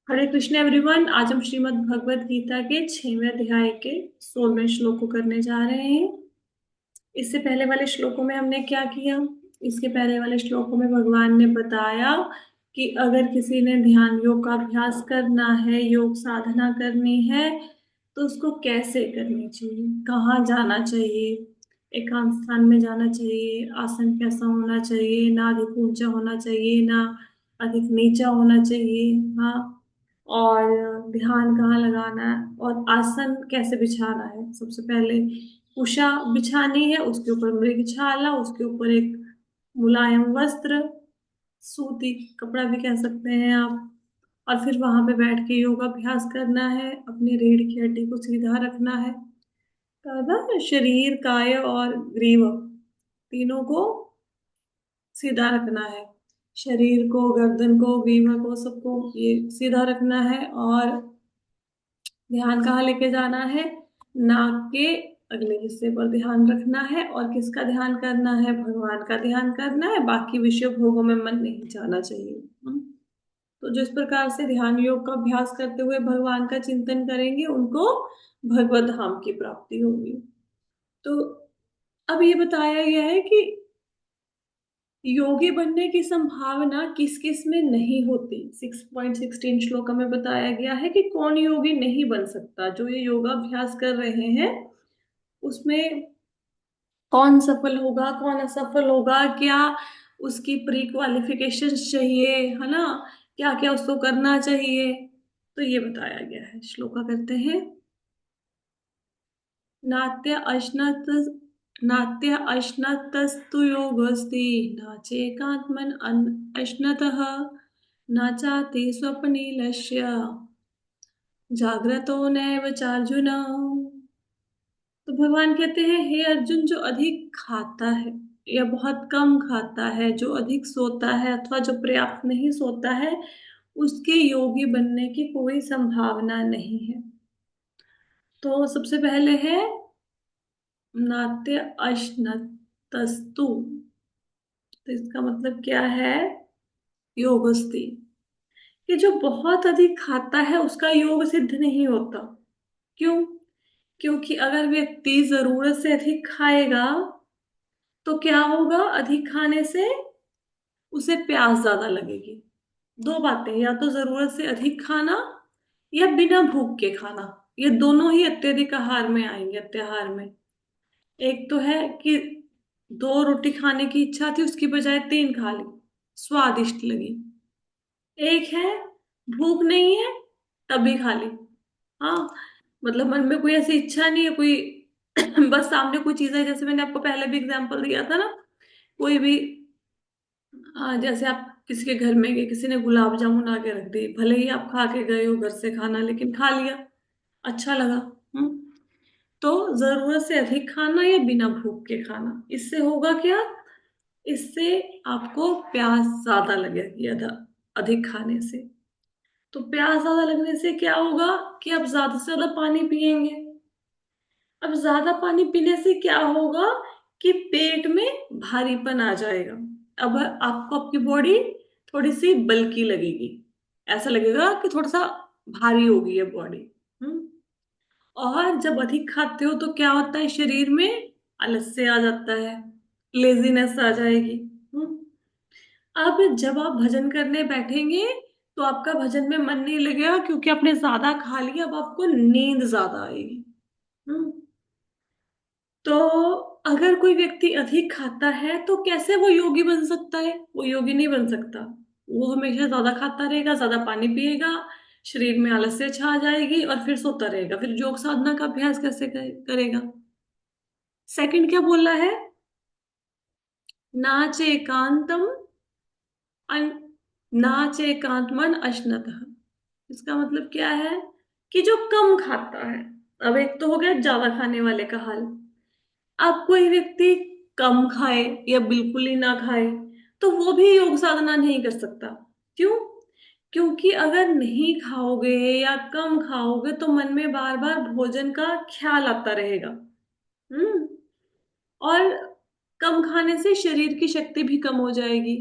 हरे Krishna everyone. आज हम श्रीमद् भगवत गीता के 6वें अध्याय के 16वें श्लोक को करने जा रहे हैं। इससे पहले वाले श्लोकों में हमने क्या किया? इसके पहले वाले श्लोकों में भगवान ने बताया कि अगर किसी ने ध्यान योग का अभ्यास करना है, योग साधना करनी है, तो उसको कैसे करनी चाहिए, कहाँ जाना चाहिए, एकांत स्थान में जाना चाहिए, आसन कैसा होना चाहिए, ना अधिक ऊंचा होना चाहिए ना अधिक नीचा होना चाहिए। हाँ, और ध्यान कहाँ लगाना है और आसन कैसे बिछाना है। सबसे पहले उषा बिछानी है, उसके ऊपर मृगछाला, उसके ऊपर एक मुलायम वस्त्र, सूती कपड़ा भी कह सकते हैं आप। और फिर वहां पे बैठ के योगाभ्यास करना है, अपनी रीढ़ की हड्डी को सीधा रखना है। कहा शरीर, काय और ग्रीव तीनों को सीधा रखना है। शरीर को, गर्दन को, ग्रीवा को, सबको ये सीधा रखना है। और ध्यान कहाँ लेके जाना है? नाक के अगले हिस्से पर ध्यान रखना है। और किसका ध्यान करना है? भगवान का ध्यान करना है। बाकी विषय भोगों में मन नहीं जाना चाहिए। तो जिस प्रकार से ध्यान योग का अभ्यास करते हुए भगवान का चिंतन करेंगे, उनको भगवत धाम की प्राप्ति होगी। तो अब ये बताया गया है कि योगी बनने की संभावना किस किस में नहीं होती। 6.16 श्लोक में बताया गया है कि कौन योगी नहीं बन सकता। जो ये योगाभ्यास कर रहे हैं उसमें कौन सफल होगा, कौन असफल होगा, क्या उसकी प्री क्वालिफिकेशन चाहिए, है ना, क्या क्या उसको करना चाहिए, तो ये बताया गया है। श्लोका करते हैं। नात्य अश्नत नात्य अश्नतस्तु योगस्ति नाचेकात्मन अश्नतः नाचाति स्वप्निलस्य जाग्रतो नैव चार्जुन। तो भगवान कहते हैं, हे अर्जुन, जो अधिक खाता है या बहुत कम खाता है, जो अधिक सोता है अथवा जो पर्याप्त नहीं सोता है, उसके योगी बनने की कोई संभावना नहीं है। तो सबसे पहले है नाट्य अश्नतस्तु। तो इसका मतलब क्या है? योगस्ति, कि जो बहुत अधिक खाता है उसका योग सिद्ध नहीं होता। क्यों? क्योंकि अगर व्यक्ति जरूरत से अधिक खाएगा तो क्या होगा? अधिक खाने से उसे प्यास ज्यादा लगेगी। दो बातें, या तो जरूरत से अधिक खाना या बिना भूख के खाना, ये दोनों ही अत्यधिक आहार में आएंगे, अत्याहार में। एक तो है कि दो रोटी खाने की इच्छा थी, उसकी बजाय तीन खा ली, स्वादिष्ट लगी। एक है भूख नहीं है, तभी खा ली। हाँ, मतलब मन में कोई ऐसी इच्छा नहीं है, कोई बस सामने कोई चीज है, जैसे मैंने आपको पहले भी एग्जांपल दिया था ना। कोई भी, हाँ, जैसे आप किसी के घर में गए, किसी ने गुलाब जामुन आके रख दी, भले ही आप खा के गए हो घर से खाना, लेकिन खा लिया, अच्छा लगा। हम्म तो जरूरत से अधिक खाना या बिना भूख के खाना, इससे होगा क्या? इससे आपको प्यास ज्यादा लगेगी अधिक खाने से। तो प्यास ज्यादा लगने से क्या होगा कि आप ज्यादा से ज्यादा पानी पिएंगे। अब ज्यादा पानी पीने से क्या होगा कि पेट में भारीपन आ जाएगा। अब आपको आपकी बॉडी थोड़ी सी बल्की लगेगी, ऐसा लगेगा कि थोड़ा सा भारी हो गई है बॉडी। हम्म और जब अधिक खाते हो तो क्या होता है? शरीर में आलस्य आ जाता है, लेजीनेस आ जाएगी। हम्म अब जब आप भजन करने बैठेंगे तो आपका भजन में मन नहीं लगेगा, क्योंकि आपने ज्यादा खा लिया। अब आपको नींद ज्यादा आएगी। हम्म तो अगर कोई व्यक्ति अधिक खाता है तो कैसे वो योगी बन सकता है? वो योगी नहीं बन सकता। वो हमेशा ज्यादा खाता रहेगा, ज्यादा पानी पिएगा, शरीर में आलस्य छा जाएगी और फिर सोता रहेगा। फिर योग साधना का अभ्यास कैसे करेगा? सेकंड क्या बोला है? नाचे कांतम अन नाचे कांतमन अश्नतः। इसका मतलब क्या है? कि जो कम खाता है। अब एक तो हो गया ज्यादा खाने वाले का हाल। अब कोई व्यक्ति कम खाए या बिल्कुल ही ना खाए, तो वो भी योग साधना नहीं कर सकता। क्यों? क्योंकि अगर नहीं खाओगे या कम खाओगे तो मन में बार बार भोजन का ख्याल आता रहेगा। हम्म और कम खाने से शरीर की शक्ति भी कम हो जाएगी।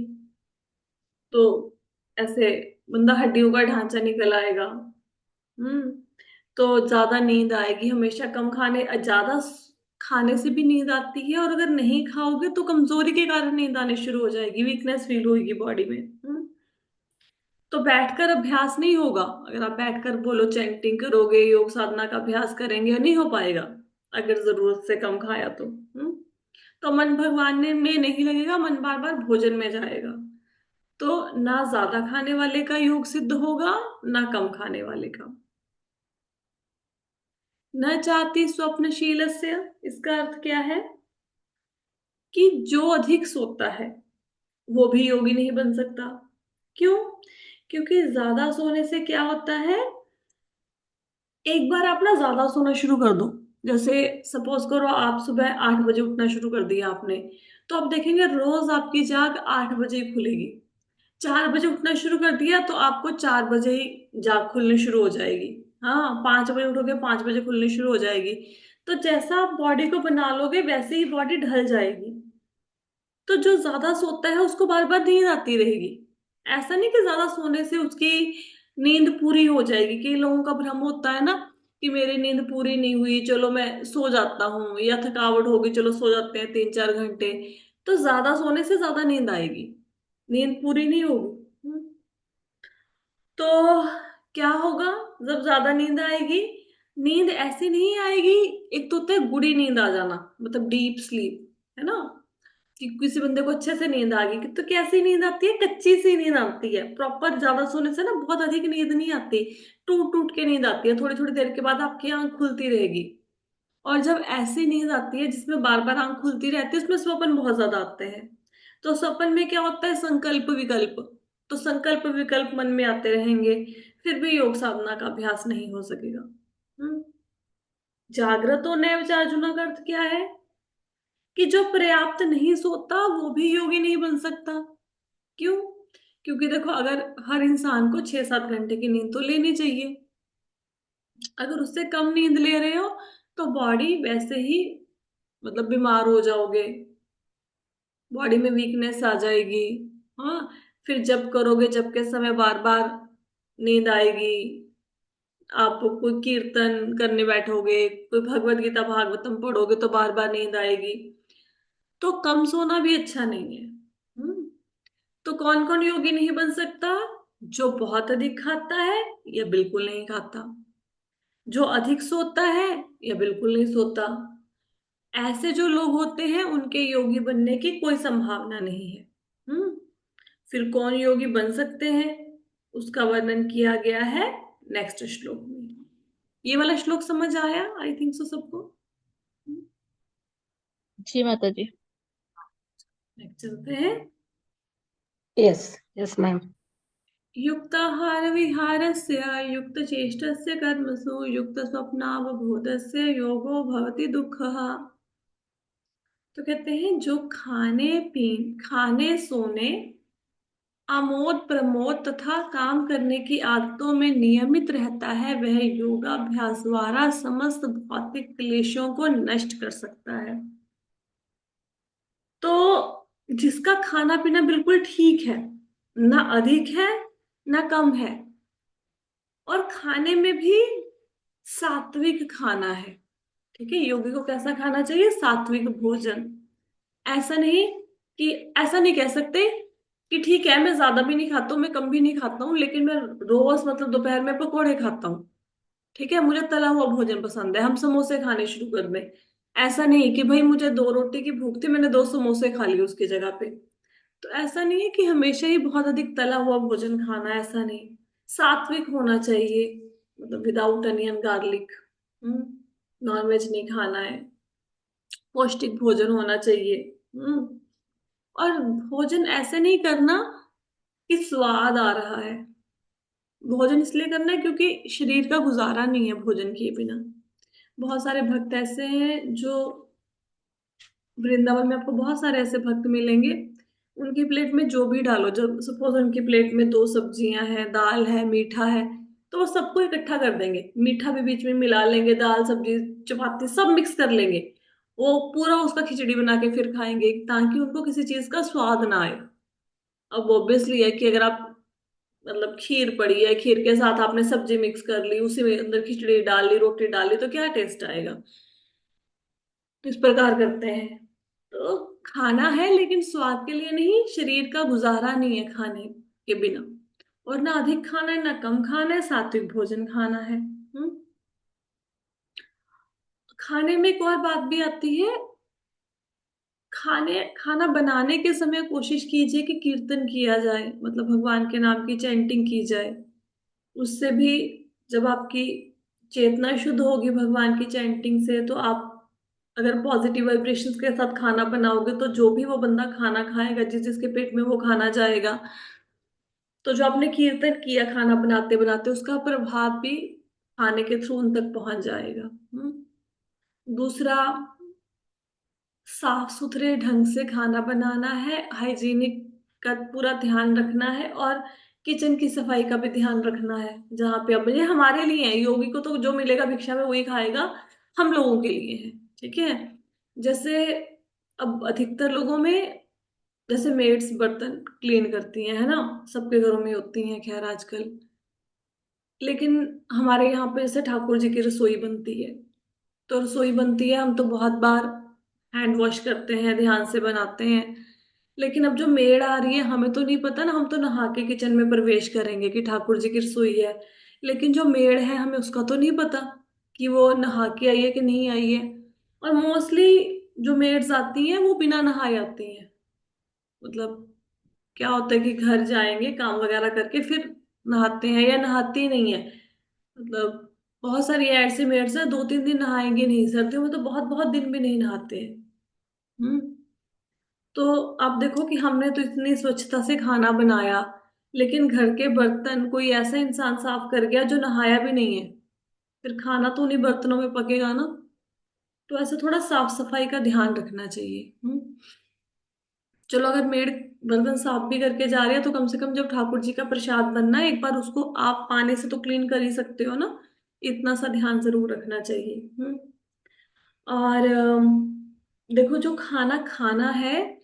तो ऐसे बंदा हड्डियों का ढांचा निकल आएगा। हम्म। तो ज्यादा नींद आएगी, हमेशा कम खाने, खाने से भी नींद आती है, और अगर नहीं खाओगे तो कमजोरी के कारण नींद आनी शुरू हो जाएगी, वीकनेस फील होगी बॉडी में। तो बैठकर अभ्यास नहीं होगा। अगर आप बैठकर बोलो चैंटिंग करोगे, योग साधना का अभ्यास करेंगे, नहीं हो पाएगा। अगर जरूरत से कम खाया तो मन भगवान में नहीं लगेगा, मन बार बार भोजन में जाएगा। तो ना ज्यादा खाने वाले का योग सिद्ध होगा, ना कम खाने वाले का। न चाहती स्वप्नशीलस्य, इसका अर्थ क्या है? कि जो अधिक सोता है वो भी योगी नहीं बन सकता। क्यों? क्योंकि ज्यादा सोने से क्या होता है, एक बार आप ना ज्यादा सोना शुरू कर दो, जैसे सपोज करो आप सुबह 8 बजे उठना शुरू कर दिया आपने, तो आप देखेंगे रोज आपकी जाग 8 बजे ही खुलेगी। 4 बजे उठना शुरू कर दिया तो आपको 4 बजे ही जाग खुलनी शुरू हो जाएगी। हाँ, 5 बजे उठोगे 5 बजे खुलनी शुरू हो जाएगी। तो जैसा आप बॉडी को बना लोगे वैसे ही बॉडी ढल जाएगी। तो जो ज्यादा सोता है उसको बार बार नींद आती रहेगी। ऐसा नहीं कि ज्यादा सोने से उसकी नींद पूरी हो जाएगी। कई लोगों का भ्रम होता है ना कि मेरी नींद पूरी नहीं हुई, चलो मैं सो जाता हूँ, या थकावट होगी चलो सो जाते हैं 3-4 घंटे। तो ज्यादा सोने से ज्यादा नींद आएगी, नींद पूरी नहीं होगी। तो क्या होगा जब ज्यादा नींद आएगी? नींद ऐसी नहीं आएगी। एक तो होता है गुड़ी नींद आ जाना, मतलब डीप स्लीप, है ना, कि किसी बंदे को अच्छे से नींद आ गई। तो कैसी नींद आती है? कच्ची सी नींद आती है। प्रॉपर ज्यादा सोने से ना बहुत अधिक नींद नहीं आती, टूट टूट के नींद आती है, थोड़ी थोड़ी देर के बाद आपकी आंख खुलती रहेगी। और जब ऐसी नींद आती है जिसमें बार बार आंख खुलती रहती है, उसमें स्वप्न बहुत ज्यादा आते हैं। तो स्वप्न में क्या होता है? संकल्प विकल्प। तो संकल्प विकल्प मन में आते रहेंगे, फिर भी योग साधना का अभ्यास नहीं हो सकेगा। हम्म। जागृत होने अर्जुना का अर्थ क्या है? कि जो पर्याप्त नहीं सोता वो भी योगी नहीं बन सकता। क्यों? क्योंकि देखो, अगर हर इंसान को 6-7 घंटे की नींद तो लेनी चाहिए। अगर उससे कम नींद ले रहे हो तो बॉडी वैसे ही, मतलब बीमार हो जाओगे, बॉडी में वीकनेस आ जाएगी। हाँ, फिर जब करोगे, जब के समय बार बार नींद आएगी। आप कोई कीर्तन करने बैठोगे, कोई भगवत गीता भागवतम पढ़ोगे तो बार बार नींद आएगी। तो कम सोना भी अच्छा नहीं है। तो कौन कौन योगी नहीं बन सकता? जो बहुत अधिक खाता है या बिल्कुल नहीं खाता, जो अधिक सोता है या बिल्कुल नहीं सोता। ऐसे जो लोग होते हैं उनके योगी बनने की कोई संभावना नहीं है। हम्म। फिर कौन योगी बन सकते हैं, उसका वर्णन किया गया है नेक्स्ट श्लोक में। ये वाला श्लोक समझ आया आई थिंक सो सबको? जी माता जी। नेक्स्ट चलते हैं। Yes, yes ma'am. युक्ताहार विहारस्य युक्त चेष्टस्य कर्मसु युक्त स्वप्नावबोधस्य योगो भवति दुःखः। तो कहते हैं जो खाने सोने, आमोद प्रमोद तथा काम करने की आदतों में नियमित रहता है, वह योगाभ्यास द्वारा समस्त भौतिक क्लेशों को नष्ट कर सकता है। तो जिसका खाना पीना बिल्कुल ठीक है, ना अधिक है ना कम है, और खाने में भी सात्विक खाना है। ठीक है, योगी को कैसा खाना चाहिए? सात्विक भोजन। ऐसा नहीं कि, ऐसा नहीं कह सकते कि ठीक है मैं ज्यादा भी नहीं खाता हूँ, मैं कम भी नहीं खाता हूँ, लेकिन मैं रोज मतलब दोपहर में पकोड़े खाता हूँ। ठीक है, मुझे तला हुआ भोजन पसंद है, हम समोसे खाने शुरू कर दें। ऐसा नहीं कि भाई मुझे 2 रोटी की भूख थी, मैंने 2 समोसे खा लिए उसकी जगह पे। तो ऐसा नहीं है कि हमेशा ही बहुत अधिक तला हुआ भोजन खाना है, ऐसा नहीं। सात्विक होना चाहिए, मतलब without onion garlic. Non veg नहीं खाना है, पौष्टिक भोजन होना चाहिए। और भोजन ऐसे नहीं करना कि स्वाद आ रहा है। भोजन इसलिए करना है क्योंकि शरीर का गुजारा नहीं है भोजन किए बिना। बहुत सारे भक्त ऐसे हैं जो, वृंदावन में आपको बहुत सारे ऐसे भक्त मिलेंगे, उनकी प्लेट में जो भी डालो, जब सपोज उनकी प्लेट में 2 सब्जियां हैं, दाल है, मीठा है, तो वो सबको इकट्ठा कर देंगे, मीठा भी बीच में मिला लेंगे, दाल सब्जी चपाती सब मिक्स कर लेंगे। वो पूरा उसका खिचड़ी बना के फिर खाएंगे, ताकि उनको किसी चीज का स्वाद ना आए। अब ऑब्वियसली है कि अगर आप मतलब खीर पड़ी है, खीर के साथ आपने सब्जी मिक्स कर ली, उसी में अंदर खिचड़ी डाल ली, रोटी डाल ली, तो क्या टेस्ट आएगा। तो इस प्रकार करते हैं। तो खाना है लेकिन स्वाद के लिए नहीं, शरीर का गुजारा नहीं है खाने के बिना। और ना अधिक खाना है ना कम खाना है, सात्विक भोजन खाना है। खाने में एक और बात भी आती है। खाना बनाने के समय कोशिश कीजिए कि कीर्तन किया जाए, मतलब भगवान के नाम की चैंटिंग की जाए। उससे भी जब आपकी चेतना शुद्ध होगी भगवान की चैंटिंग से, तो आप अगर पॉजिटिव वाइब्रेशंस के साथ खाना बनाओगे तो जो भी वो बंदा खाना खाएगा, जिसके पेट में वो खाना जाएगा, तो जो आपने कीर्तन किया खाना बनाते बनाते, उसका प्रभाव भी खाने के थ्रू उन तक पहुंच जाएगा। दूसरा, साफ सुथरे ढंग से खाना बनाना है, हाइजीनिक का पूरा ध्यान रखना है, और किचन की सफाई का भी ध्यान रखना है। जहाँ पे अब ये हमारे लिए है, योगी को तो जो मिलेगा भिक्षा में वही खाएगा, हम लोगों के लिए है। ठीक है। जैसे अब अधिकतर लोगों में, जैसे मेड्स बर्तन क्लीन करती हैं, है ना, सबके घरों में होती हैं खैर आजकल। लेकिन हमारे यहाँ पे जैसे ठाकुर जी की रसोई बनती है, तो रसोई बनती है, हम तो बहुत बार हैंड वॉश करते हैं, ध्यान से बनाते हैं। लेकिन अब जो मेड आ रही है, हमें तो नहीं पता ना, हम तो नहा के किचन में प्रवेश करेंगे कि ठाकुर जी की रसोई है। लेकिन जो मेड है, हमें उसका तो नहीं पता कि वो नहा के आई है कि नहीं आई है। और मोस्टली जो मेड्स आती हैं वो बिना नहाए आती हैं। मतलब क्या होता है कि घर जाएंगे काम वगैरह करके फिर नहाते हैं, या नहाती नहीं है। मतलब बहुत सारी ऐसी मेड्स हैं, 2-3 दिन नहाएंगे नहीं, सर्दियों में तो बहुत बहुत दिन भी नहीं नहाते हैं। हम्म। तो आप देखो कि हमने तो इतनी स्वच्छता से खाना बनाया, लेकिन घर के बर्तन कोई ऐसा इंसान साफ कर गया जो नहाया भी नहीं है, फिर खाना तो उन्हीं बर्तनों में पकेगा ना। तो ऐसा थोड़ा साफ सफाई का ध्यान रखना चाहिए। चलो, अगर मेड बर्तन साफ भी करके जा रही है, तो कम से कम जब ठाकुर जी का प्रसाद बनना है, एक बार उसको आप पानी से तो क्लीन कर ही सकते हो ना। इतना सा ध्यान जरूर रखना चाहिए। और देखो, जो खाना खाना है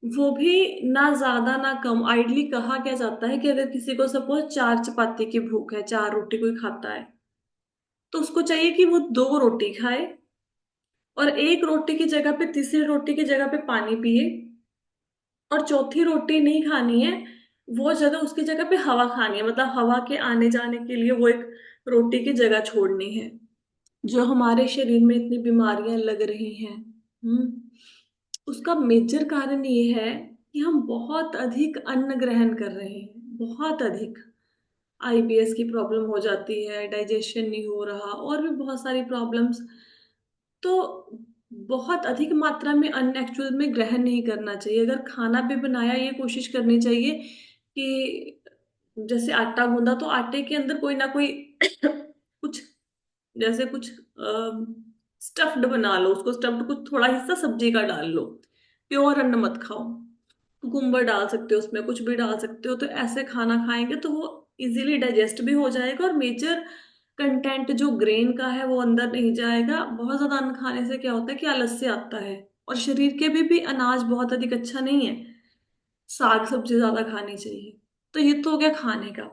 वो भी ना ज्यादा ना कम। आइडली कहा क्या जाता है कि अगर किसी को सपोज 4 चपाती की भूख है, 4 रोटी कोई खाता है, तो उसको चाहिए कि वो 2 रोटी खाए, और 1 रोटी की जगह पे, तीसरी रोटी की जगह पे पानी पिए, और चौथी रोटी नहीं खानी है, वो जगह, उसकी जगह पे हवा खानी है, मतलब हवा के आने जाने के लिए वो एक रोटी की जगह छोड़नी है। जो हमारे शरीर में इतनी बीमारियां लग रही हैं, उसका मेजर कारण ये है कि हम बहुत अधिक अन्न ग्रहण कर रहे हैं, बहुत अधिक। आईबीएस की प्रॉब्लम हो जाती है, डाइजेशन नहीं हो रहा, और भी बहुत सारी प्रॉब्लम्स। तो बहुत अधिक मात्रा में अन्न एक्चुअल में ग्रहण नहीं करना चाहिए। अगर खाना भी बनाया, ये कोशिश करनी चाहिए कि जैसे आटा गूंदा, तो आटे के अंदर कोई ना कोई कुछ, जैसे कुछ स्टफ्ड बना लो उसको, स्टफ्ड कुछ थोड़ा हिस्सा सब्जी का डाल लो। प्योर अन्न मत खाओ। कुकुम्बर डाल सकते हो उसमें, कुछ भी डाल सकते हो, तो ऐसे खाना खाएंगे तो वो इजीली डाइजेस्ट भी हो जाएगा, और मेजर कंटेंट जो ग्रेन का है वो अंदर नहीं जाएगा। बहुत ज्यादा अन्न खाने से क्या होता है कि आलस्य आता है, और शरीर के भी अनाज बहुत अधिक अच्छा नहीं है। साग सब्जी ज्यादा खानी चाहिए। तो ये तो हो गया खाने का।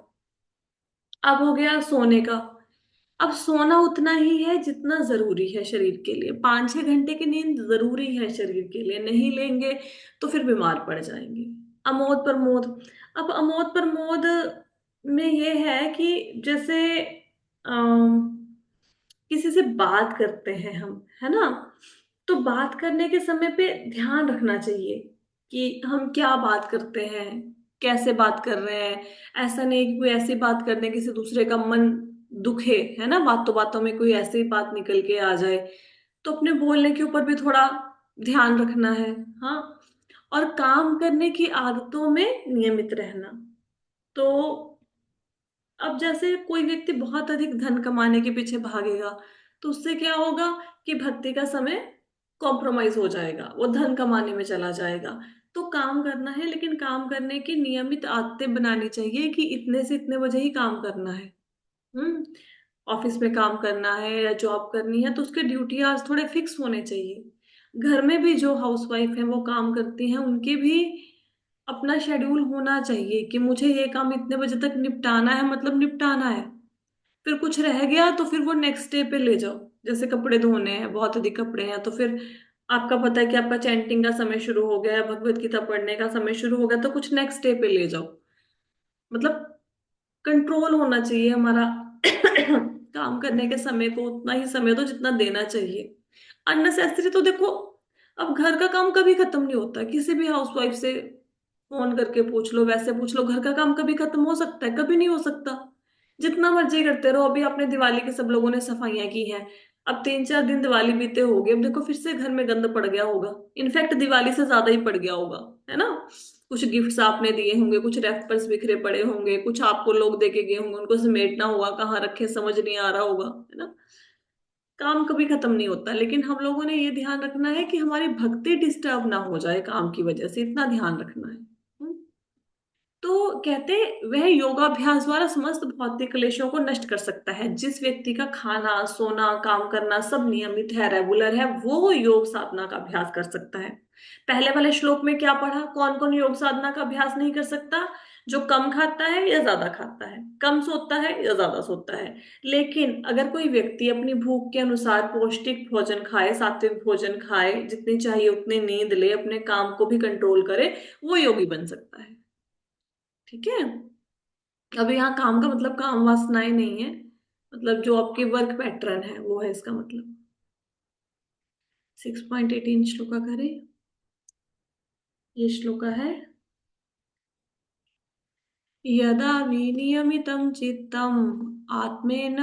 अब हो गया सोने का। अब सोना उतना ही है जितना जरूरी है शरीर के लिए, 5-6 घंटे की नींद जरूरी है शरीर के लिए, नहीं लेंगे तो फिर बीमार पड़ जाएंगे। अमोद प्रमोद। अब अमोद प्रमोद में ये है कि जैसे किसी से बात करते हैं हम, है ना, तो बात करने के समय पे ध्यान रखना चाहिए कि हम क्या बात करते हैं, कैसे बात कर रहे हैं। ऐसा नहीं कि कोई ऐसी बात कर दे किसी दूसरे का मन दुखे, है ना, बातों बातों में कोई ऐसी बात निकल के आ जाए। तो अपने बोलने के ऊपर भी थोड़ा ध्यान रखना है। हाँ। और काम करने की आदतों में नियमित रहना। तो अब जैसे कोई व्यक्ति बहुत अधिक धन कमाने के पीछे भागेगा, तो उससे क्या होगा कि भक्ति का समय कॉम्प्रोमाइज हो जाएगा, वो धन कमाने में चला जाएगा। तो काम करना है, लेकिन काम करने की नियमित आदतें बनानी चाहिए कि इतने से इतने बजे ही काम करना है। हम्म। ऑफिस में काम करना है या जॉब करनी है, तो उसके ड्यूटी आवर्स थोड़े फिक्स होने चाहिए। घर में भी जो हाउसवाइफ हैं वो काम करती हैं, उनके भी अपना शेड्यूल होना चाहिए कि मुझे ये काम इतने बजे तक निपटाना है, मतलब निपटाना है। फिर कुछ रह गया तो फिर वो नेक्स्ट डे पे ले जाओ। जैसे कपड़े धोने हैं, बहुत अधिक कपड़े हैं, तो फिर आपका पता है कि आपका चैंटिंग का समय शुरू हो गया है, भगवत गीता पढ़ने का समय शुरू हो गया, तो कुछ नेक्स्ट डे पे ले जाओ। मतलब कंट्रोल होना चाहिए हमारा। काम करने के समय को उतना ही समय दो जितना देना चाहिए। अननेसेसरी तो देखो, अब घर का काम कभी खत्म नहीं होता। किसी भी हाउसवाइफ से फोन करके पूछ लो, वैसे पूछ लो, घर का काम कभी खत्म हो सकता है? कभी नहीं हो सकता। जितना मर्जी करते रहो। अभी आपने दिवाली की सब लोगों ने सफाइयां की हैं, अब 3-4 दिन दिवाली बीते हो गए, अब देखो फिर से घर में गंद पड़ गया होगा। इनफैक्ट दिवाली से ज्यादा ही पड़ गया होगा, है ना? कुछ गिफ्ट्स आपने दिए होंगे, कुछ रेफर्स बिखरे पड़े होंगे, कुछ आपको लोग देके गए होंगे, उनको समेटना हुआ, कहाँ रखे समझ नहीं आ रहा होगा, है ना? काम कभी खत्म नहीं होता, लेकिन हम लोगों ने ये ध्यान रखना है कि हमारी भक्ति डिस्टर्ब ना हो जाए काम की वजह से, इतना ध्यान रखना है। तो कहते वह योगाभ्यास द्वारा समस्त भौतिक क्लेशों को नष्ट कर सकता है। जिस व्यक्ति का खाना सोना काम करना सब नियमित है, रेगुलर है, वो योग साधना का अभ्यास कर सकता है। पहले वाले श्लोक में क्या पढ़ा? कौन कौन योग साधना का अभ्यास नहीं कर सकता? जो कम खाता है या ज्यादा खाता है, कम सोता है या ज्यादा सोता है। लेकिन अगर कोई व्यक्ति अपनी भूख के अनुसार पौष्टिक भोजन खाए, सात्विक भोजन खाए, जितनी चाहिए उतनी नींद ले, अपने काम को भी कंट्रोल करे, वो योगी बन सकता है। ठीक है। अब यहाँ काम का मतलब काम वासनाएं नहीं है, मतलब जो आपके वर्क पैटर्न है वो है इसका मतलब। 6.18 श्लोका करें। ये श्लोका है, यदा विनियमितं चित्तम् आत्मेन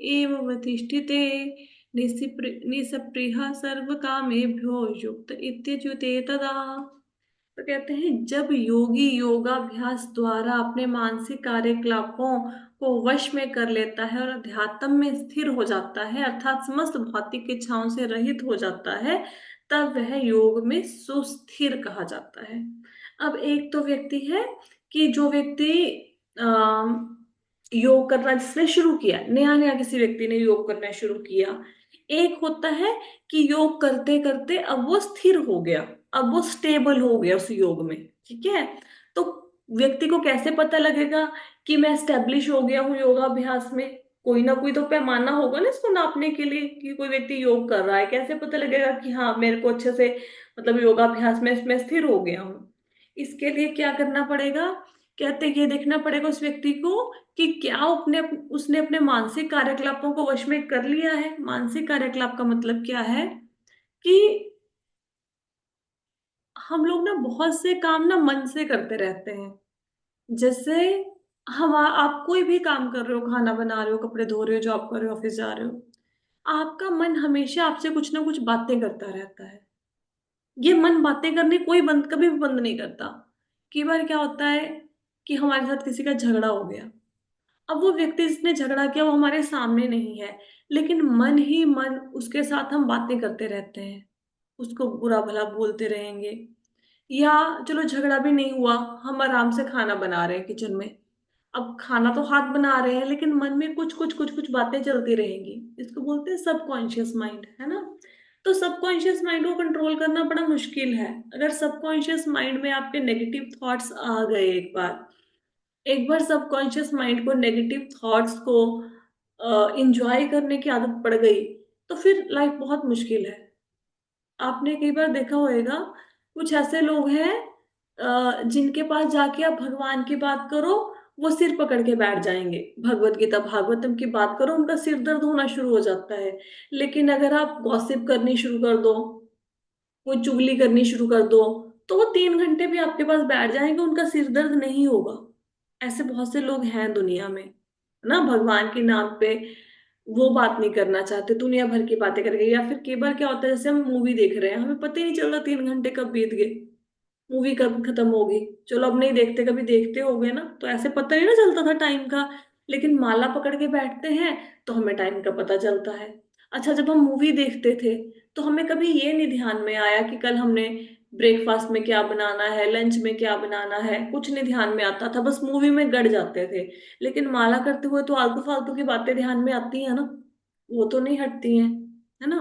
एव अवतिष्ठते निस्पृहः सर्वकामेभ्यो युक्त इत्युच्यते तदा। तो कहते हैं जब योगी योगाभ्यास द्वारा अपने मानसिक कार्यकलापों को वश में कर लेता है और अध्यात्म में स्थिर हो जाता है, अर्थात समस्त भौतिक इच्छाओं से रहित हो जाता है, तब वह योग में सुस्थिर कहा जाता है। अब एक तो व्यक्ति है कि जो व्यक्ति योग करना जिसने शुरू किया, नया नया किसी व्यक्ति ने योग करना शुरू किया। एक होता है कि योग करते करते अब वो स्थिर हो गया, अब वो स्टेबल हो गया उस योग में। ठीक है। तो व्यक्ति को कैसे पता लगेगा कि मैं स्टेब्लिश हो गया हूँ योगाभ्यास में? कोई ना कोई तो पैमाना होगा ना इसको नापने के लिए कि कोई व्यक्ति योग कर रहा है। कैसे पता लगेगा कि हाँ मेरे को अच्छे से, मतलब योगाभ्यास में मैं स्थिर हो गया हूँ? इसके लिए क्या करना पड़ेगा? कहते ये देखना पड़ेगा उस व्यक्ति को कि क्या अपने उसने अपने मानसिक कार्यकलापों को वश में कर लिया है। मानसिक कार्यकलाप का मतलब क्या है कि हम लोग ना बहुत से काम ना मन से करते रहते हैं। जैसे हम आप कोई भी काम कर रहे हो, खाना बना रहे हो, कपड़े धो रहे हो, जॉब कर रहे हो, ऑफिस जा रहे हो, आपका मन हमेशा आपसे कुछ ना कुछ बातें करता रहता है। ये मन बातें करने कोई बंद कभी भी बंद नहीं करता। कई बार क्या होता है कि हमारे साथ किसी का झगड़ा हो गया, अब वो व्यक्ति जिसने झगड़ा किया वो हमारे सामने नहीं है, लेकिन मन ही मन उसके साथ हम बातें करते रहते हैं, उसको बुरा भला बोलते रहेंगे। या चलो झगड़ा भी नहीं हुआ, हम आराम से खाना बना रहे हैं किचन में, अब खाना तो हाथ बना रहे हैं लेकिन मन में कुछ कुछ कुछ कुछ बातें चलती रहेंगी। इसको बोलते हैं सबकॉन्शियस माइंड, है ना? तो सबकॉन्शियस माइंड को कंट्रोल करना बड़ा मुश्किल है। अगर सबकॉन्शियस माइंड में आपके नेगेटिव थॉट्स आ गए, एक बार सबकॉन्शियस माइंड को नेगेटिव थॉट्स को इंजॉय करने की आदत पड़ गई, तो फिर लाइफ बहुत मुश्किल है। आपने कई बार देखा होगा, कुछ ऐसे लोग हैं जिनके पास जाके आप भगवान की बात करो, वो सिर पकड़ के बैठ जाएंगे। भगवत गीता भागवतम की बात करो, उनका सिर दर्द होना शुरू हो जाता है। लेकिन अगर आप गॉसिप करनी शुरू कर दो, कोई चुगली करनी शुरू कर दो, तो वो 3 घंटे भी आपके पास बैठ जाएंगे, उनका सिर दर्द नहीं होगा। ऐसे बहुत से लोग हैं दुनिया में, है ना? भगवान के नाम पे वो बात नहीं करना चाहते, दुनिया भर की बातें करके। या फिर कई बार क्या होता है, जैसे हम मूवी देख रहे हैं, हमें पता ही नहीं चल रहा 3 घंटे कब बीत गए, मूवी कब खत्म होगी। चलो अब नहीं देखते, कभी देखते हो गए ना, तो ऐसे पता नहीं ना चलता था टाइम का। लेकिन माला पकड़ के बैठते हैं तो हमें टाइम का पता चलता है। अच्छा, जब हम मूवी देखते थे तो हमें कभी ये नहीं ध्यान में आया कि कल हमने ब्रेकफास्ट में क्या बनाना है, लंच में क्या बनाना है, कुछ नहीं ध्यान में आता था, बस मूवी में गड़ जाते थे। लेकिन माला करते हुए तो आलतू फालतू की बातें ध्यान में आती है ना, वो तो नहीं हटती हैं, है ना?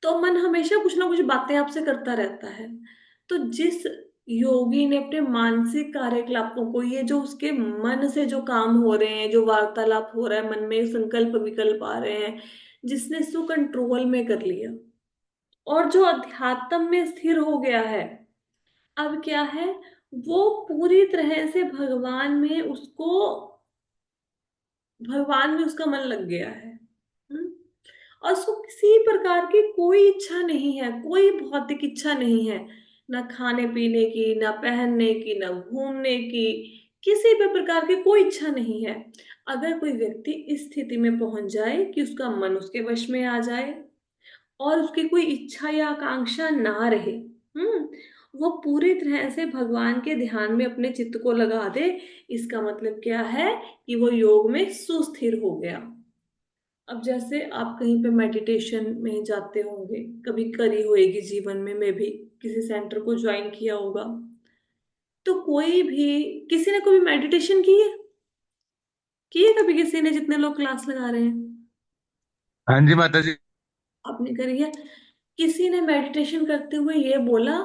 तो मन हमेशा कुछ ना कुछ बातें आपसे करता रहता है। तो जिस योगी ने अपने मानसिक कार्यकलापों को, ये जो उसके मन से जो काम हो रहे हैं, जो वार्तालाप हो रहा है, मन में संकल्प विकल्प आ रहे हैं, जिसने इसको कंट्रोल में कर लिया और जो अध्यात्म में स्थिर हो गया है, अब क्या है, वो पूरी तरह से भगवान में उसका मन लग गया है। हम्म? और उसको किसी प्रकार की कोई इच्छा नहीं है, कोई भौतिक इच्छा नहीं है, ना खाने पीने की, ना पहनने की, ना घूमने की, किसी भी प्रकार की कोई इच्छा नहीं है। अगर कोई व्यक्ति इस स्थिति में पहुंच जाए कि उसका मन उसके वश में आ जाए और उसकी कोई इच्छा या आकांक्षा ना रहे, हम्म, वो पूरी तरह से भगवान के ध्यान में अपने चित्त को लगा दे, इसका मतलब क्या है कि वो योग में सुस्थिर हो गया। अब जैसे आप कहीं पे मेडिटेशन में जाते होंगे, कभी करी होएगी जीवन में भी, किसी सेंटर को ज्वाइन किया होगा, तो कोई भी, किसी ने कभी मेडिटेशन की है कभी किसी ने, जितने लोग क्लास लगा रहे हैं? हाँ जी माता जी। आपने करी है? किसी ने मेडिटेशन करते हुए ये बोला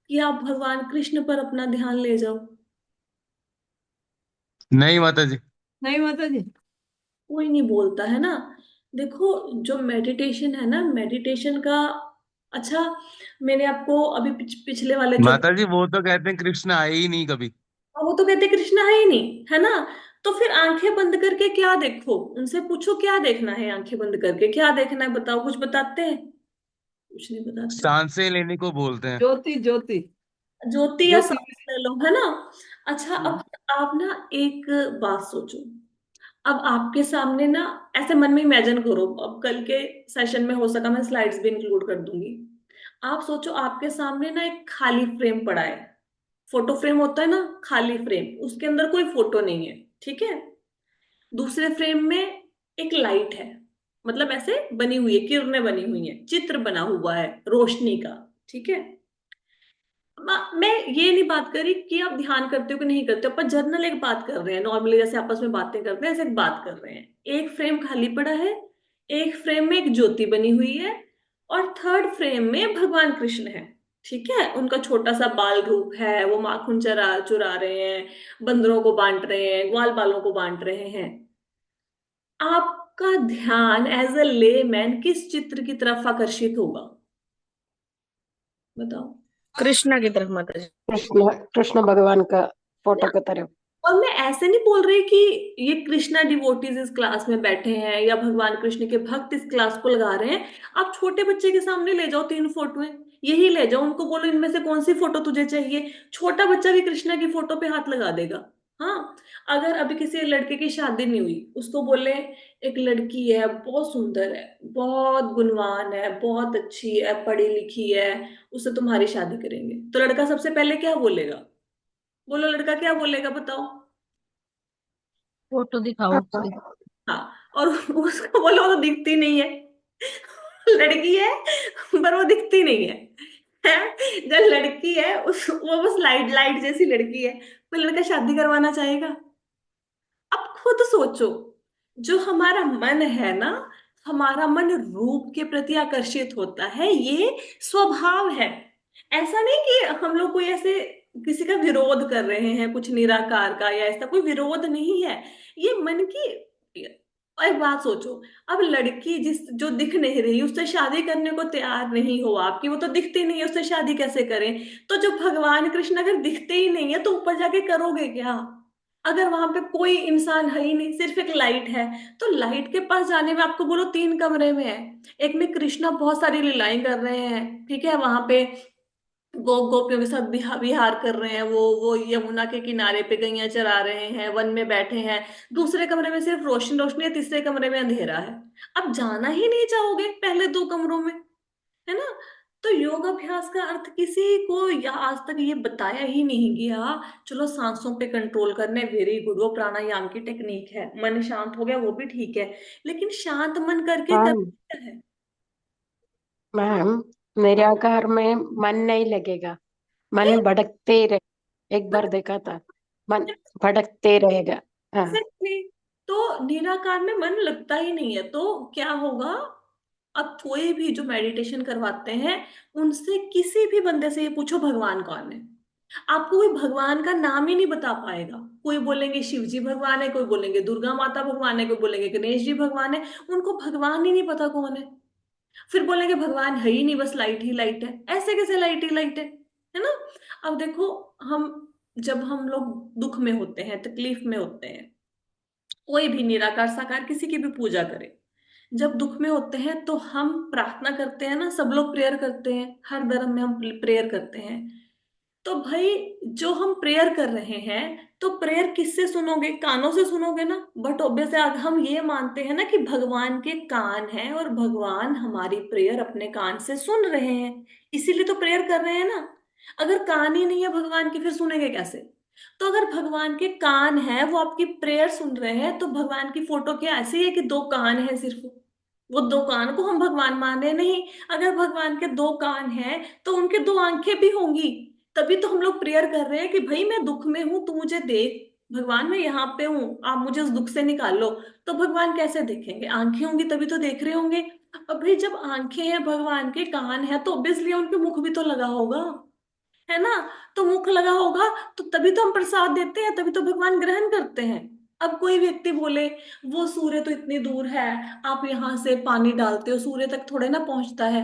कि आप भगवान कृष्ण पर अपना ध्यान ले जाओ? नहीं माता जी। नहीं माता जी। कोई नहीं बोलता है ना। देखो, जो मेडिटेशन है ना, मेडिटेशन का, अच्छा, मैंने आपको अभी पिछले वाले जो, माता जी वो तो कहते हैं कृष्ण आए ही नहीं कभी। वो तो कहते कृष्णा है ही नहीं, है ना? तो फिर आंखें बंद करके क्या देखो, उनसे पूछो क्या देखना है, आंखें बंद करके क्या देखना है, बताओ, कुछ बताते हैं? कुछ नहीं बताते। सांसें लेने को बोलते हैं। ज्योति ज्योति। ज्योति या ज्योति। सांस ले लो, है ना? अच्छा, हम्म। अब आप ना एक बात सोचो। अब आपके सामने ना, ऐसे मन में इमेजिन करो, अब कल के सेशन में हो सका मैं स्लाइड्स भी इंक्लूड कर दूंगी। आप सोचो, आपके सामने ना एक खाली फ्रेम पड़ा है। फोटो फ्रेम होता है ना, खाली फ्रेम, उसके अंदर कोई फोटो नहीं है, ठीक है? दूसरे फ्रेम में एक लाइट है, मतलब ऐसे बनी हुई है, किरणें बनी हुई हैं, चित्र बना हुआ है रोशनी का, ठीक है? मैं ये नहीं बात करी कि आप ध्यान करते हो कि नहीं करते हो, पर जर्नल एक बात कर रहे हैं, नॉर्मली जैसे आपस में बातें करते हैं ऐसे एक बात कर रहे हैं। एक फ्रेम खाली पड़ा है, एक फ्रेम में एक ज्योति बनी हुई है, और थर्ड फ्रेम में भगवान कृष्ण है, ठीक है? उनका छोटा सा बाल रूप है, वो माखन चरा चुरा रहे हैं, बंदरों को बांट रहे हैं, ग्वाल बालों को बांट रहे हैं। आपका ध्यान एज अ लेमैन किस चित्र की तरफ आकर्षित होगा, बताओ? कृष्णा की तरफ माता जी। कृष्ण कृष्ण भगवान का फोटो की तरफ। और मैं ऐसे नहीं बोल रही कि ये कृष्णा डिवोटीज इस क्लास में बैठे हैं या भगवान कृष्ण के भक्त इस क्लास को लगा रहे हैं। आप छोटे बच्चे के सामने ले जाओ, 3 फोटोएं यही ले जाओ, उनको बोलो इनमें से कौन सी फोटो तुझे चाहिए, छोटा बच्चा भी कृष्णा की फोटो पे हाथ लगा देगा। हाँ, अगर अभी किसी लड़के की शादी नहीं हुई, उसको बोले एक लड़की है, बहुत सुंदर है, बहुत गुणवान है, बहुत अच्छी है, पढ़ी लिखी है, उससे तुम्हारी शादी करेंगे, तो लड़का सबसे पहले क्या बोलेगा? बोलो, लड़का क्या बोलेगा, बताओ? फोटो दिखाओ उसकी। हाँ, और उसको बोलो वो तो दिखती नहीं है, लड़की है पर वो दिखती नहीं है, हैं? जब लड़की है वो बस लाइट लाइट जैसी लड़की है, कोई लड़का शादी करवाना चाहेगा? अब खुद सोचो, जो हमारा मन है ना, हमारा मन रूप के प्रति आकर्षित होता है, ये स्वभाव है। ऐसा नहीं कि हम लोग कोई ऐसे किसी का विरोध कर रहे हैं, कुछ निराकार का, या ऐसा कोई विरोध नहीं है, ये मन की। और एक बात सोचो, अब लड़की जिस जो दिख नहीं रही, उससे शादी करने को तैयार नहीं हो आपकी, वो तो दिखती नहीं है, उससे शादी कैसे करें? तो जो भगवान कृष्ण अगर दिखते ही नहीं है, तो ऊपर जाके करोगे क्या? अगर वहां पे कोई इंसान है ही नहीं, सिर्फ एक लाइट है, तो लाइट के पास जाने में, आपको बोलो 3 कमरे में है, एक में कृष्णा बहुत सारी लीलाएं कर रहे हैं, ठीक है, वहां पे गोपियों के साथ विहार कर रहे हैं, वो यमुना के किनारे पे गैया चरा रहे हैं, वन में बैठे हैं, दूसरे कमरे में सिर्फ रोशनी रोशनी है, तीसरे कमरे में अंधेरा है। अब जाना ही नहीं चाहोगे पहले 2 कमरों में, है ना? तो योग अभ्यास का अर्थ किसी को या आज तक ये बताया ही नहीं गया, चलो सांसों पे कंट्रोल करने, वेरी गुड, वो प्राणायाम की टेक्निक है, मन शांत हो गया वो भी ठीक है, लेकिन शांत मन करके मैम करना क्या है? मैम निराकार में मन नहीं लगेगा, मन भटकते ही रहे। एक बार देखा था, मन भटकते रहेगा। हाँ। एग्जैक्टली। तो निराकार में मन लगता ही नहीं है, तो क्या होगा? अब कोई भी जो मेडिटेशन करवाते हैं, उनसे किसी भी बंदे से ये पूछो भगवान कौन है, आपको कोई भगवान का नाम ही नहीं बता पाएगा। कोई बोलेंगे शिव जी भगवान है, कोई बोलेंगे दुर्गा माता भगवान है, कोई बोलेंगे गणेश जी भगवान है। उनको भगवान ही नहीं पता कौन है। फिर बोलेंगे भगवान है ही नहीं, बस लाइट ही लाइट है। ऐसे कैसे लाइट ही लाइट है ना। अब देखो, हम जब हम लोग दुख में होते हैं, तकलीफ में होते हैं, कोई भी निराकार साकार किसी की भी पूजा करे, जब दुख में होते हैं तो हम प्रार्थना करते हैं ना, सब लोग प्रेयर करते हैं, हर धर्म में हम प्रेयर करते हैं। तो भाई, जो हम प्रेयर कर रहे हैं, तो प्रेयर किससे सुनोगे? कानों से सुनोगे ना। बट ऑब्वियस है, हम ये मानते हैं ना कि भगवान के कान हैं और भगवान हमारी प्रेयर अपने कान से सुन रहे हैं, इसीलिए तो प्रेयर कर रहे हैं ना। अगर कान ही नहीं है भगवान की, फिर सुनेंगे कैसे? तो अगर भगवान के कान है, वो आपकी प्रेयर सुन रहे हैं, तो भगवान की फोटो क्या ऐसे ही है कि दो कान है सिर्फ? वो दो कान को हम भगवान मान रहे नहीं। अगर भगवान के दो कान हैं तो उनके दो आंखें भी होंगी। तभी तो हम लोग प्रेयर कर रहे हैं कि भाई मैं दुख में हूं, तू मुझे देख। भगवान मैं यहाँ पे हूँ, आप मुझे उस दुख से निकाल लो। तो भगवान कैसे देखेंगे? आंखें होंगी तभी तो देख रहे होंगे। अब भाई, जब आंखें हैं भगवान के, कान है, तो ऑब्वियसली उनके मुख भी तो लगा होगा, है ना। तो मुख लगा होगा, तो तभी तो हम प्रसाद देते हैं, तभी तो भगवान ग्रहण करते हैं। अब कोई व्यक्ति बोले वो सूर्य तो इतनी दूर है, आप यहाँ से पानी डालते हो, सूर्य तक थोड़े ना पहुंचता है।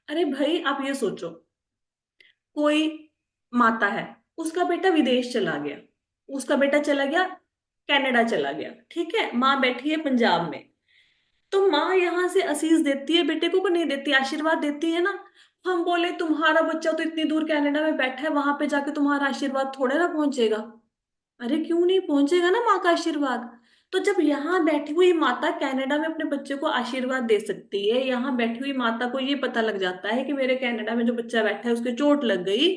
अरे भाई, आप ये सोचो, कोई माता है, उसका बेटा विदेश चला गया, उसका बेटा चला गया कनाडा चला गया, ठीक है, माँ बैठी है पंजाब में। तो माँ यहाँ से आशीष देती है बेटे को नहीं देती? आशीर्वाद देती है ना। हम बोले तुम्हारा बच्चा तो इतनी दूर कनाडा में बैठा है, वहां पे जाके तुम्हारा आशीर्वाद थोड़े ना पहुंचेगा। अरे क्यों नहीं पहुंचेगा ना माँ का आशीर्वाद। तो जब यहाँ बैठी हुई माता कनाडा में अपने बच्चे को आशीर्वाद दे सकती है, यहाँ बैठी हुई माता को ये पता लग जाता है कि मेरे कनाडा में जो बच्चा बैठा है उसके चोट लग गई,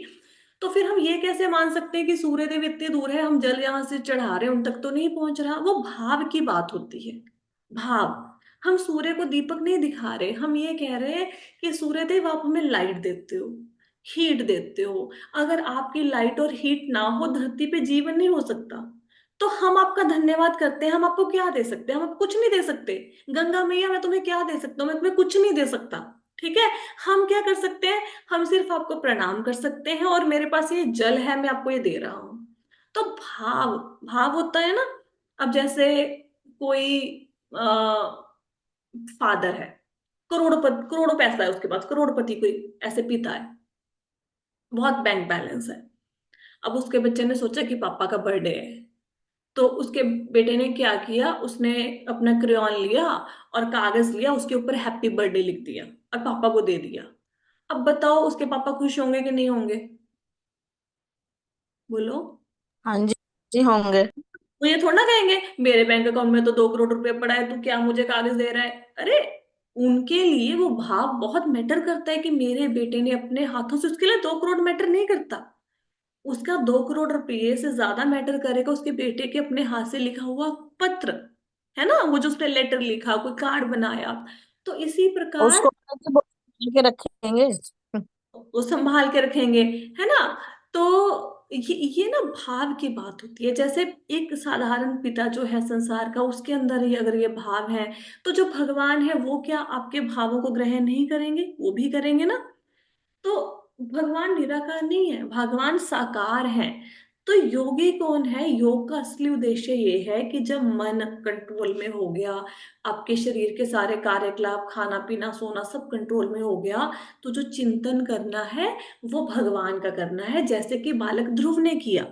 तो फिर हम ये कैसे मान सकते हैं कि सूर्य देव इतनी दूर है, हम जल यहाँ से चढ़ा रहे हैं, उन तक तो नहीं पहुंच रहा? वो भाव की बात होती है, भाव। हम सूर्य को दीपक नहीं दिखा रहे, हम ये कह रहे हैं कि सूर्य देव आप हमें लाइट देते हो, हीट देते हो। अगर आपकी लाइट और हीट ना हो, धरती पे जीवन नहीं हो सकता। तो हम आपका धन्यवाद करते हैं। हम आपको क्या दे सकते हैं? हम आपको कुछ नहीं दे सकते। गंगा मैया, मैं तुम्हें क्या दे सकता हूँ? मैं तुम्हें कुछ नहीं दे सकता। ठीक है। हम क्या कर सकते हैं? हम सिर्फ आपको प्रणाम कर सकते हैं, और मेरे पास ये जल है, मैं आपको ये दे रहा हूँ। तो भाव, भाव होता है ना। अब जैसे कोई फादर है, करोड़पति, करोड़ों पैसा है उसके पास, करोड़पति कोई ऐसे पिता है, बहुत बैंक बैलेंस है। अब उसके बच्चे ने सोचा कि पापा का बर्थडे है, तो उसके बेटे ने क्या किया, उसने अपना क्रेयॉन लिया और कागज लिया, उसके ऊपर हैप्पी बर्थडे लिख दिया और पापा को दे दिया। अब बताओ, उसके पापा खुश होंगे कि नहीं होंगे? बोलो। हाँ जी, जी होंगे। वो ये थोड़ा ना कहेंगे मेरे बैंक अकाउंट में तो 2 करोड़ रुपए पड़ा है, तू क्या मुझे कागज दे रहा है? अरे, उनके लिए वो भाव बहुत मैटर करता है कि मेरे बेटे ने अपने हाथों से, उसके लिए 2 करोड़ मैटर नहीं करता। उसका 2 करोड़ रुपये से ज्यादा मैटर करेगा उसके बेटे के अपने हाथ से लिखा हुआ पत्र, है ना, वो जो उसने लेटर लिखा, कोई कार्ड बनाया। तो इसी प्रकार उसको कैसे बोल के रखेंगे। वो संभाल के रखेंगे, है ना। तो ये ना भाव की बात होती है। जैसे एक साधारण पिता जो है संसार का, उसके अंदर ही अगर ये भाव है, तो जो भगवान है वो क्या आपके भावों को ग्रहण नहीं करेंगे? वो भी करेंगे ना। तो भगवान निराकार नहीं है, भगवान साकार है। तो योगी कौन है? योग का असली उद्देश्य ये है कि जब मन कंट्रोल में हो गया, आपके शरीर के सारे कार्यकलाप, खाना पीना सोना सब कंट्रोल में हो गया, तो जो चिंतन करना है वो भगवान का करना है, जैसे कि बालक ध्रुव ने किया।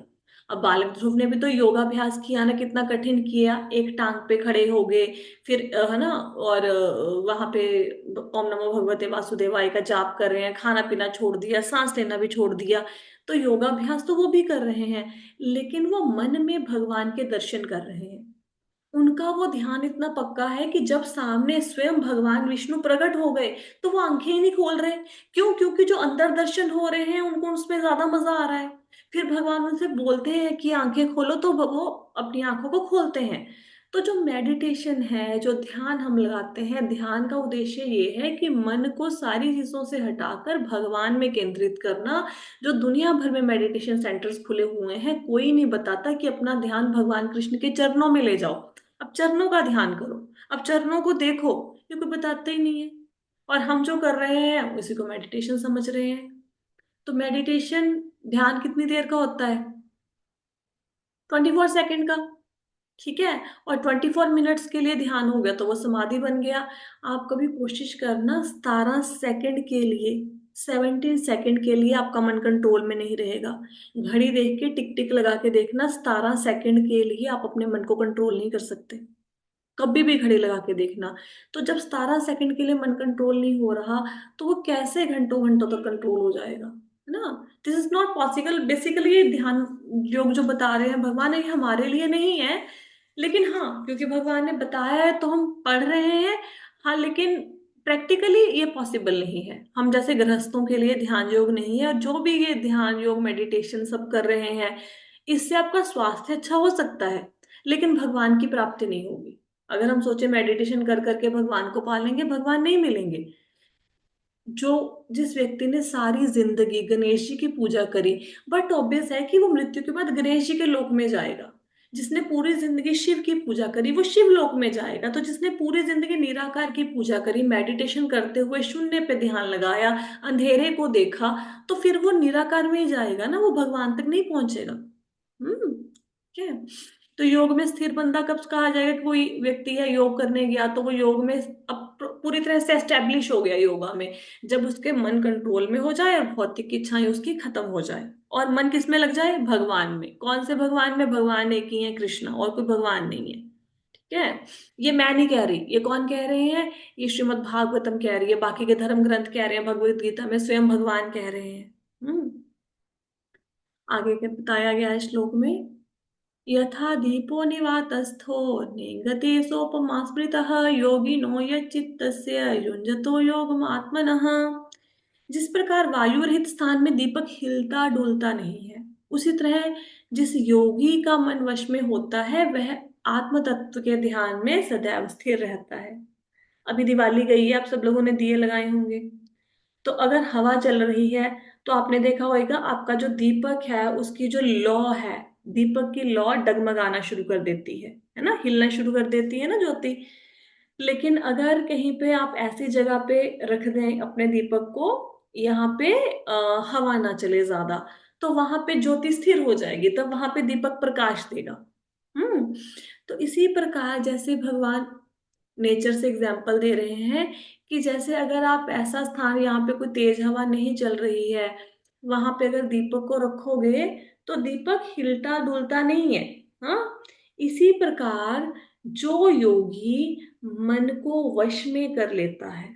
अब बालक ध्रुव ने भी तो योगाभ्यास किया ना, कितना कठिन किया। एक टांग पे खड़े हो गए, फिर है ना, और वहां पे ओम नमो भगवते वासुदेवाय का जाप कर रहे हैं, खाना पीना छोड़ दिया, सांस लेना भी छोड़ दिया। तो योगाभ्यास तो वो भी कर रहे हैं, लेकिन वो मन में भगवान के दर्शन कर रहे हैं। उनका वो ध्यान इतना पक्का है कि जब सामने स्वयं भगवान विष्णु प्रकट हो गए, तो वो आंखें ही नहीं खोल रहे। क्यों? क्योंकि जो अंतर दर्शन हो रहे हैं उनको उसमें ज्यादा मजा आ रहा है। फिर भगवान उनसे बोलते हैं कि आंखें खोलो, तो वो अपनी आंखों को खोलते हैं। तो जो मेडिटेशन है, जो ध्यान हम लगाते हैं, ध्यान का उद्देश्य ये है कि मन को सारी चीजों से हटाकर भगवान में केंद्रित करना। जो दुनिया भर में मेडिटेशन सेंटर्स खुले हुए हैं, कोई नहीं बताता कि अपना ध्यान भगवान कृष्ण के चरणों में ले जाओ, अब चरणों का ध्यान करो, अब चरणों को देखो। ये कोई बताते ही नहीं है। और हम जो कर रहे हैं उसी को मेडिटेशन समझ रहे हैं। तो मेडिटेशन ध्यान कितनी देर का होता है? 24 सेकेंड का। ठीक है। और 24 मिनट्स के लिए ध्यान हो गया तो वो समाधि बन गया। आप कभी कोशिश करना 17 सेकेंड के लिए, 17 सेकेंड के लिए आपका मन कंट्रोल में नहीं रहेगा। घड़ी देख के टिक टिक लगा के देखना, 17 सेकेंड के लिए आप अपने मन को कंट्रोल नहीं कर सकते। कभी भी घड़ी लगा के देखना। तो जब 17 सेकेंड के लिए मन कंट्रोल नहीं हो रहा, तो वो कैसे घंटों घंटों तक कंट्रोल हो जाएगा? है ना? This is not possible. Basically ये ध्यान योग जो बता रहे हैं भगवान, ये हमारे लिए नहीं है। लेकिन हाँ, क्योंकि भगवान ने बताया है तो हम पढ़ रहे हैं। हाँ, लेकिन प्रैक्टिकली ये पॉसिबल नहीं है। हम जैसे गृहस्थों के लिए ध्यान योग नहीं है। और जो भी ये ध्यान योग मेडिटेशन सब कर रहे हैं, इससे आपका स्वास्थ्य अच्छा हो सकता है, लेकिन भगवान की प्राप्ति नहीं होगी। अगर हम सोचे मेडिटेशन कर करके भगवान को पालेंगे, भगवान नहीं मिलेंगे। जो जिस व्यक्ति ने सारी जिंदगी गणेश जी की पूजा करी, बट ऑब्वियस है कि वो मृत्यु के बाद गणेश जी के लोक में जाएगा। जिसने पूरी जिंदगी शिव की पूजा करी, वो शिव लोक में जाएगा। तो जिसने पूरी जिंदगी निराकार की पूजा करी, मेडिटेशन करते हुए शून्य पे ध्यान लगाया, अंधेरे को देखा, तो फिर वो निराकार में ही जाएगा ना, वो भगवान तक नहीं पहुंचेगा। क्या है? तो योग में स्थिर बंदा कब कहा जाएगा कि कोई व्यक्ति है योग करने गया तो वो योग में अब पूरी तरह से एस्टेब्लिश हो गया योगा में? जब उसके मन कंट्रोल में हो जाए और भौतिक इच्छाएं उसकी खत्म हो जाए, और मन किस में लग जाए? भगवान में। कौन से भगवान में? भगवान एक ही है, कृष्ण, और कोई भगवान नहीं है। ठीक है। ये मैं नहीं कह रही, ये कौन कह रहे हैं? ये श्रीमद् भागवतम कह रही है, बाकी के धर्म ग्रंथ कह रहे हैं, भगवत गीता में स्वयं भगवान कह रहे हैं। आगे के बताया गया है श्लोक में, यथा दीपो निवातस्थो नेङ्गते सोपमा स्मृतः योगिनो यच्चित्तस्य युञ्जतो योगमात्मनः। जिस प्रकार वायु रहित स्थान में दीपक हिलता डुलता नहीं है, उसी तरह जिस योगी का मन वश में होता है, वह आत्म तत्व के ध्यान में सदैव स्थिर रहता है। अभी दिवाली गई है, आप सब लोगों ने दिए लगाए होंगे। तो अगर हवा चल रही है, तो आपने देखा होगा आपका जो दीपक है उसकी जो लौ है, दीपक की लौ डगमगाना शुरू कर देती है ना, हिलना शुरू कर देती है ना ज्योति। लेकिन अगर कहीं पे आप ऐसी जगह पे रख दें अपने दीपक को, यहाँ पे हवा ना चले ज्यादा, तो वहां पे ज्योति स्थिर हो जाएगी, तब वहां पे दीपक प्रकाश देगा। हम्म। तो इसी प्रकार जैसे भगवान नेचर से एग्जाम्पल दे रहे हैं कि जैसे अगर आप ऐसा स्थान, यहाँ पे कोई तेज हवा नहीं चल रही है, वहां पे अगर दीपक को रखोगे तो दीपक हिलता डुलता नहीं है। हाँ। इसी प्रकार जो योगी मन को वश में कर लेता है,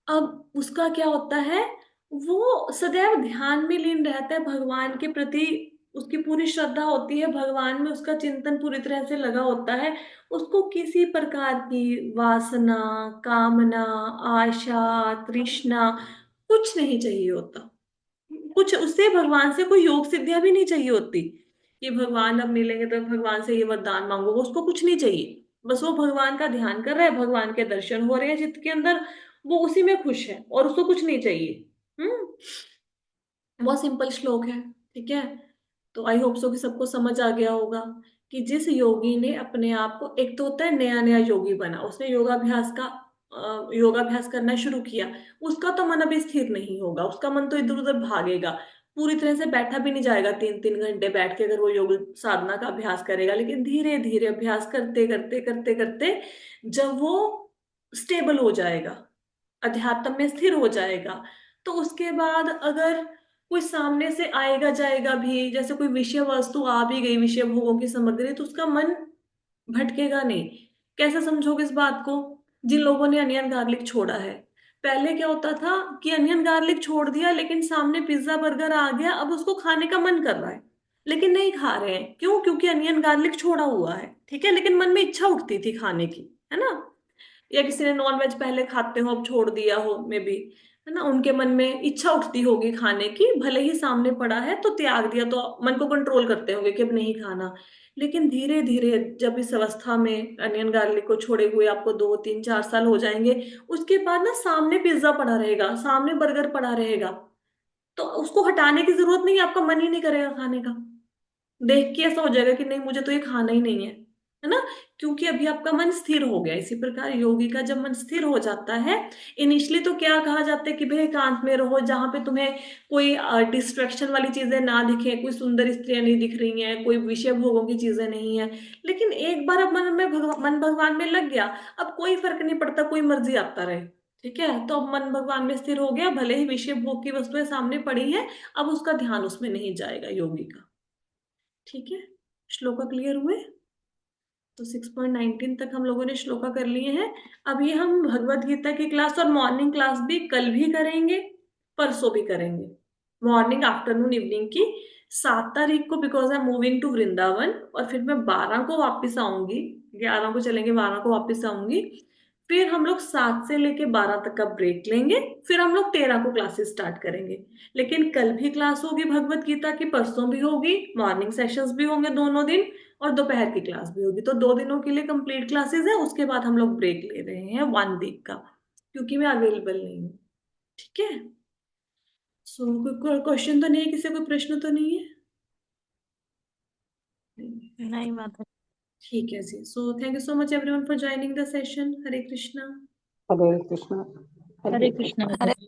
अब उसका क्या होता है? वो सदैव ध्यान में लीन रहता है, भगवान के प्रति उसकी पूरी श्रद्धा होती है, भगवान में उसका चिंतन पूरी तरह से लगा होता है। उसको किसी प्रकार की वासना, कामना, आशा, तृष्णा कुछ नहीं चाहिए होता। कुछ उससे, भगवान से कोई योग सिद्धियां भी नहीं चाहिए होती कि भगवान अब मिलेंगे तो भगवान से ये वरदान मांगो, उसको कुछ नहीं चाहिए। बस वो भगवान का ध्यान कर रहा है, भगवान के दर्शन हो रहे हैं चित्त के अंदर, वो उसी में खुश है और उसको कुछ नहीं चाहिए। बहुत सिंपल श्लोक है। ठीक है। तो आई होप सो कि सबको समझ आ गया होगा कि जिस योगी ने अपने आप को, एक तो होता है नया नया योगी बना, उसने योगाभ्यास करना शुरू किया, उसका तो मन अभी स्थिर नहीं होगा, उसका मन तो इधर उधर भागेगा, पूरी तरह से बैठा भी नहीं जाएगा 3-3 घंटे बैठ के अगर वो योग साधना का अभ्यास करेगा। लेकिन धीरे धीरे अभ्यास करते करते करते करते जब वो स्टेबल हो जाएगा, अध्यात्म में स्थिर हो जाएगा, तो उसके बाद अगर कोई सामने से आएगा जाएगा भी, जैसे कोई विषय वस्तु आ भी गई, विषय भोगों की सामग्री, तो उसका मन भटकेगा नहीं। कैसे समझोगे इस बात को? जिन लोगों ने अनियन गार्लिक छोड़ा है, पहले क्या होता था कि अनियन गार्लिक छोड़ दिया, लेकिन सामने पिज्जा बर्गर आ गया, अब उसको खाने का मन कर रहा है, लेकिन नहीं खा रहे हैं। क्यों? क्योंकि अनियन गार्लिक छोड़ा हुआ है। ठीक है। लेकिन मन में इच्छा उठती थी खाने की, है ना? या किसी ने नॉन वेज पहले खाते हो अब छोड़ दिया हो, मे बी, है ना, उनके मन में इच्छा उठती होगी खाने की, भले ही सामने पड़ा है तो त्याग दिया, तो मन को कंट्रोल करते होंगे कि अब नहीं खाना। लेकिन धीरे धीरे जब इस अवस्था में अनियन गार्लिक को छोड़े हुए आपको 2-3-4 साल हो जाएंगे, उसके बाद ना सामने पिज्जा पड़ा रहेगा, सामने बर्गर पड़ा रहेगा, तो उसको हटाने की जरूरत नहीं है, आपका मन ही नहीं करेगा खाने का। देख के ऐसा हो जाएगा कि नहीं, मुझे तो ये खाना ही नहीं है। है ना, क्योंकि अभी आपका मन स्थिर हो गया। इसी प्रकार योगी का जब मन स्थिर हो जाता है, इनिशियली तो क्या कहा जाता है कि भाई एकांत में रहो, जहां पे तुम्हें कोई डिस्ट्रैक्शन वाली चीजें ना दिखे, कोई सुंदर स्त्रियां नहीं दिख रही हैं, कोई विषय भोगों की चीजें नहीं है। लेकिन एक बार अब मन भगवान में लग गया, अब कोई फर्क नहीं पड़ता, कोई मर्जी आता रहे। ठीक है, तो अब मन भगवान में स्थिर हो गया, भले ही विषय भोग की वस्तुएं सामने पड़ी है, अब उसका ध्यान उसमें नहीं जाएगा योगी का। ठीक है, श्लोका क्लियर हुए? तो 6.19 तक हम लोगों ने श्लोका कर लिए हैं। अब ये हम भगवत गीता की क्लास और मॉर्निंग क्लास भी कल भी करेंगे, परसों भी करेंगे, मॉर्निंग आफ्टरनून इवनिंग की। 7 तारीख को because I am moving to Vrindavan, और फिर मैं 12 को वापस आऊंगी, 11 को चलेंगे, 12 को वापस आऊंगी। फिर हम लोग 7 से लेके 12 तक का ब्रेक लेंगे, फिर हम लोग 13 को क्लासेस स्टार्ट करेंगे। लेकिन कल भी क्लास होगी भगवत गीता की, परसों भी होगी, मॉर्निंग सेशंस भी होंगे दोनों दिन, और दोपहर की क्लास भी होगी। तो 2 दिनों के लिए कंप्लीट क्लासेस है, उसके बाद हम लोग ब्रेक ले रहे हैं 1 वीक का, क्योंकि मैं अवेलेबल नहीं हूँ। ठीक है, सो कोई क्वेश्चन तो नहीं है, किसी कोई प्रश्न तो नहीं है? नहीं माता ठीक है जी, so thank you so much everyone for joining the session. Hare Krishna. Hare Krishna. Hare Krishna. Krishna. Hare